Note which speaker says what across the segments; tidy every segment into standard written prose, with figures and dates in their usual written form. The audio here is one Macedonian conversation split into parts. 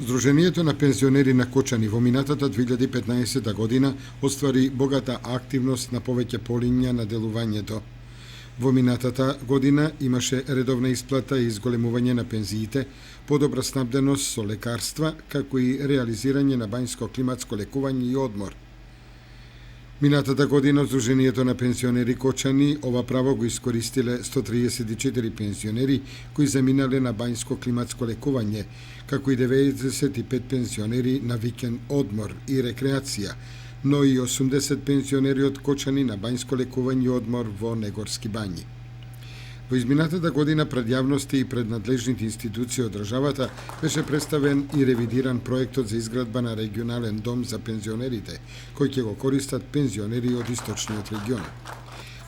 Speaker 1: Здруженијето на пензионери на Кочани во минатата 2015 година оствари богата активност на повеќе полиња на делувањето. Во минатата година имаше редовна исплата и изголемување на пензиите, подобра снабденост со лекарства, како и реализирање на бањско-климатско лекување и одмор. Минатата година Здруженијето на пензионери Кочани ова право го искористиле 134 пензионери кои заминале на бањско-климатско лекување, како и 95 пензионери на викенд одмор и рекреација, но и 80 пензионери од Кочани на бањско лекување и одмор во Негорски бањи. Во изминатата година пред јавности и пред надлежните институции од државата беше представен и ревидиран проектот за изградба на регионален дом за пензионерите, кој ќе го користат пензионери од источниот регион.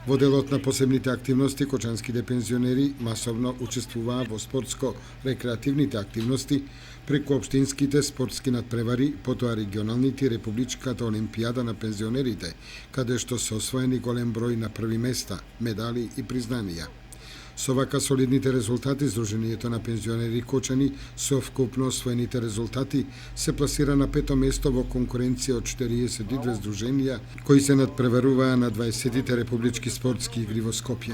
Speaker 1: Во делот на посебните активности, кочанските пензионери масовно учествуваа во спортско-рекреативните активности преку општинските спортски надпревари, потоа регионалните и републичката олимпијада на пензионерите, каде што се освоени голем број на први места, медали и признанија. Со вака солидните резултати, Здруженијето на пензионери Кочани со вкупно освоените резултати се пласира на 5-то место во конкуренција од 42 здруженија кои се надпреваруваа на 20-тите републички спортски игри во Скопје.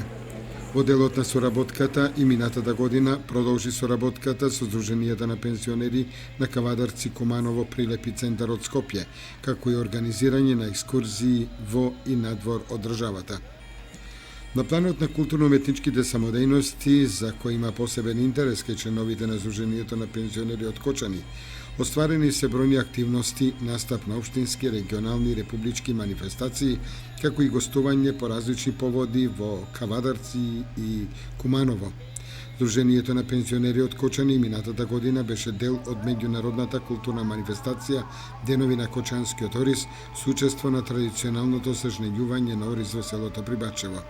Speaker 1: Во делот на соработката и минатата година продолжи соработката со Здруженијата на пензионери на Кавадарци Куманово Прилеп центар од Скопје, како и организирање на екскурзии во и надвор од државата. На планот на културно-уметничките самодејности, за кои има посебен интерес кај членовите на Здруженијето на пензионери од Кочани, остварени се бројни активности, настап на општински, регионални и републички манифестации, како и гостување по различни поводи во Кавадарци и Куманово. Здруженијето на пензионери од Кочани минатата година беше дел од меѓународната културна манифестација Денови на Кочанскиот ориз со учество на традиционалното сажнењување на ориз во селото Прибачево.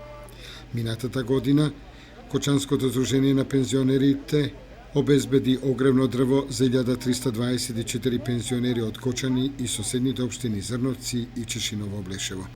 Speaker 1: Минатата година Кочанското здружение на пензионерите обезбеди огревно дрво за 1324 пензионери од Кочани и соседните општини Зрновци и Чешиново Облешево.